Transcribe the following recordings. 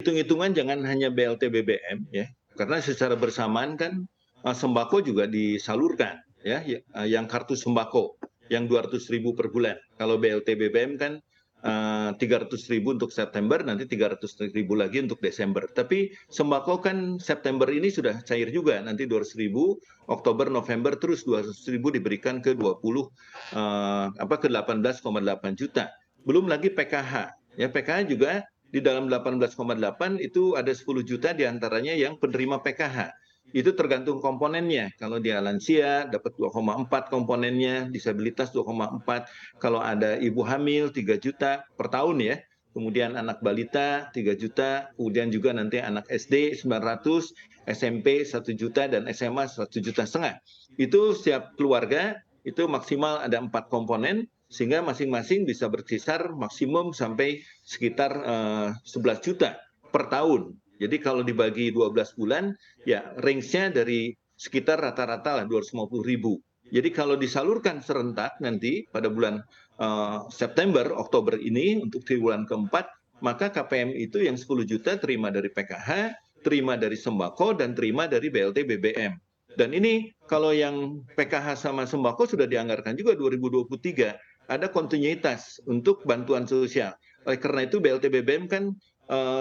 hitung-hitungan jangan hanya BLT BBM ya, karena secara bersamaan kan sembako juga disalurkan ya, yang kartu sembako yang 200.000 per bulan. Kalau BLT BBM kan 300.000 untuk September, nanti 300.000 lagi untuk Desember. Tapi sembako kan September ini sudah cair juga, nanti 200.000, Oktober, November terus 200.000 diberikan ke 18,8 juta. Belum lagi PKH. Ya, PKH juga di dalam 18,8 itu ada 10 juta diantaranya yang penerima PKH. Itu tergantung komponennya. Kalau dia lansia dapat 2,4 komponennya, disabilitas 2,4. Kalau ada ibu hamil 3 juta per tahun ya. Kemudian anak balita 3 juta, kemudian juga nanti anak SD 900, SMP 1 juta dan SMA 1,5 juta. Itu setiap keluarga itu maksimal ada 4 komponen sehingga masing-masing bisa berkisar maksimum sampai sekitar 11 juta per tahun. Jadi kalau dibagi 12 bulan, ya range-nya dari sekitar rata-rata lah 250.000. Jadi kalau disalurkan serentak nanti pada bulan September, Oktober ini untuk triwulan keempat, maka KPM itu yang 10 juta terima dari PKH, terima dari sembako, dan terima dari BLT BBM. Dan ini kalau yang PKH sama sembako sudah dianggarkan juga 2023. Ada kontinuitas untuk bantuan sosial. Oleh karena itu BLT BBM kan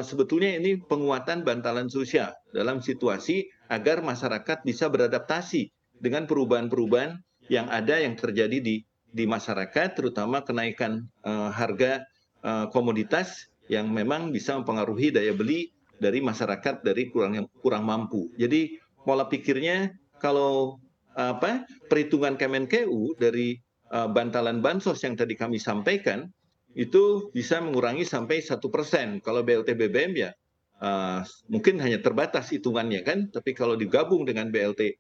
sebetulnya ini penguatan bantalan sosial dalam situasi agar masyarakat bisa beradaptasi dengan perubahan-perubahan yang ada yang terjadi di masyarakat, terutama kenaikan harga komoditas yang memang bisa mempengaruhi daya beli dari masyarakat dari kurang mampu. Jadi pola pikirnya kalau perhitungan Kemenkeu dari bantalan bansos yang tadi kami sampaikan itu bisa mengurangi sampai 1%. Kalau BLT BBM ya mungkin hanya terbatas hitungannya kan, tapi kalau digabung dengan BLT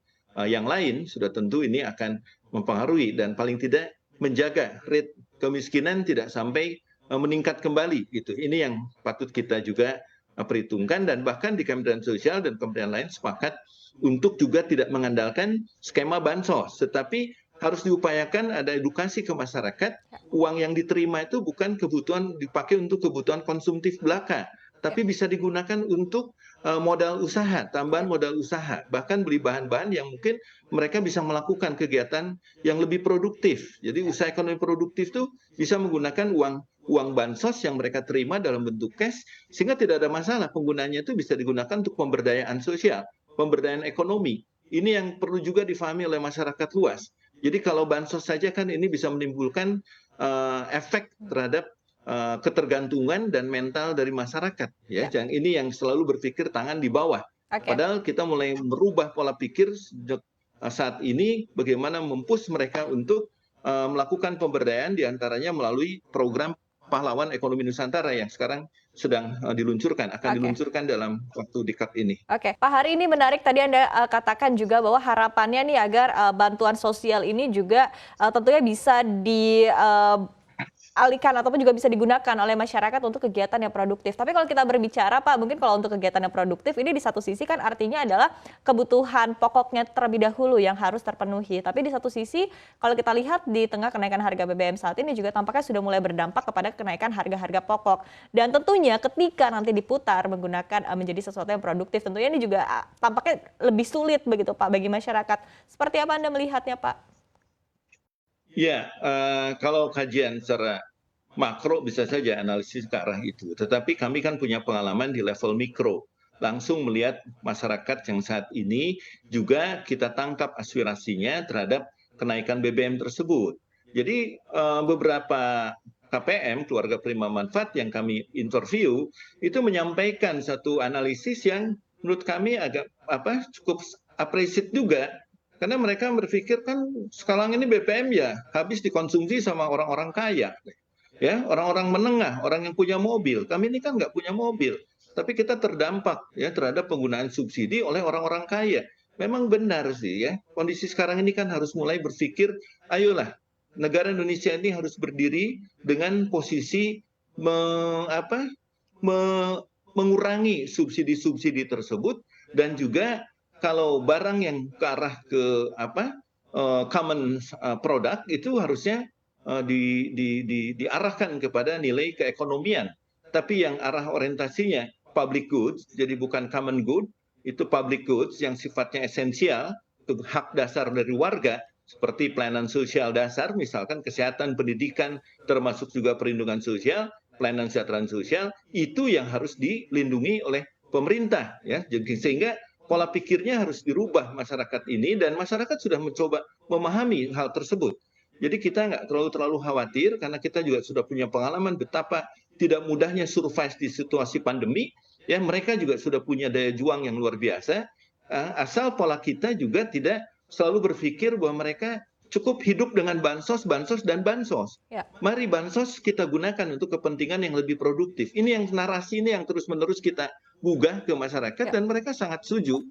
yang lain sudah tentu ini akan mempengaruhi dan paling tidak menjaga rate kemiskinan tidak sampai meningkat kembali gitu. Ini yang patut kita juga perhitungkan, dan bahkan di Kementerian Sosial dan kementerian lain sepakat untuk juga tidak mengandalkan skema bansos, tetapi harus diupayakan ada edukasi ke masyarakat. Uang yang diterima itu bukan kebutuhan dipakai untuk kebutuhan konsumtif belaka, tapi bisa digunakan untuk modal usaha, tambahan modal usaha, bahkan beli bahan-bahan yang mungkin mereka bisa melakukan kegiatan yang lebih produktif. Jadi usaha ekonomi produktif itu bisa menggunakan uang bansos yang mereka terima dalam bentuk cash, sehingga tidak ada masalah penggunanya itu bisa digunakan untuk pemberdayaan sosial, pemberdayaan ekonomi. Ini yang perlu juga difahami oleh masyarakat luas. Jadi kalau bansos saja kan ini bisa menimbulkan efek terhadap ketergantungan dan mental dari masyarakat. Ya, ini yang selalu berpikir tangan di bawah. Padahal kita mulai merubah pola pikir saat ini bagaimana mempush mereka untuk melakukan pemberdayaan diantaranya melalui program Pahlawan Ekonomi Nusantara yang sekarang sedang diluncurkan, akan diluncurkan dalam waktu dekat ini. Pak Hari, ini menarik tadi Anda katakan juga bahwa harapannya nih agar bantuan sosial ini juga tentunya bisa dialihkan ataupun juga bisa digunakan oleh masyarakat untuk kegiatan yang produktif. Tapi kalau kita berbicara Pak, mungkin kalau untuk kegiatan yang produktif ini di satu sisi kan artinya adalah kebutuhan pokoknya terlebih dahulu yang harus terpenuhi. Tapi di satu sisi kalau kita lihat di tengah kenaikan harga BBM saat ini juga tampaknya sudah mulai berdampak kepada kenaikan harga-harga pokok. Dan tentunya ketika nanti diputar menggunakan menjadi sesuatu yang produktif, tentunya ini juga tampaknya lebih sulit begitu Pak bagi masyarakat. Seperti apa Anda melihatnya Pak? Ya, kalau kajian secara makro bisa saja analisis ke arah itu. Tetapi kami kan punya pengalaman di level mikro. Langsung melihat masyarakat yang saat ini juga kita tangkap aspirasinya terhadap kenaikan BBM tersebut. Jadi beberapa KPM, keluarga penerima manfaat yang kami interview, itu menyampaikan satu analisis yang menurut kami agak cukup appreciate juga. Karena mereka berpikir kan sekarang ini BBM ya habis dikonsumsi sama orang-orang kaya. Ya, orang-orang menengah, orang yang punya mobil. Kami ini kan nggak punya mobil, tapi kita terdampak ya terhadap penggunaan subsidi oleh orang-orang kaya. Memang benar sih ya, kondisi sekarang ini kan harus mulai berpikir, ayolah negara Indonesia ini harus berdiri dengan posisi mengurangi subsidi-subsidi tersebut, dan juga kalau barang yang ke arah ke common product itu harusnya diarahkan kepada nilai keekonomian. Tapi yang arah orientasinya public goods, jadi bukan common good, itu public goods yang sifatnya esensial untuk hak dasar dari warga, seperti pelayanan sosial dasar, misalkan kesehatan, pendidikan, termasuk juga perlindungan sosial, pelayanan kesejahteraan sosial, itu yang harus dilindungi oleh pemerintah, ya. Jadi sehingga pola pikirnya harus dirubah masyarakat ini, dan masyarakat sudah mencoba memahami hal tersebut. Jadi kita nggak terlalu khawatir, karena kita juga sudah punya pengalaman betapa tidak mudahnya survive di situasi pandemi. Ya, mereka juga sudah punya daya juang yang luar biasa. Asal pola kita juga tidak selalu berpikir bahwa mereka cukup hidup dengan bansos, bansos, dan bansos. Ya. Mari bansos kita gunakan untuk kepentingan yang lebih produktif. Ini yang narasi ini yang terus-menerus kita gugah ke masyarakat, Ya. dan mereka sangat setuju.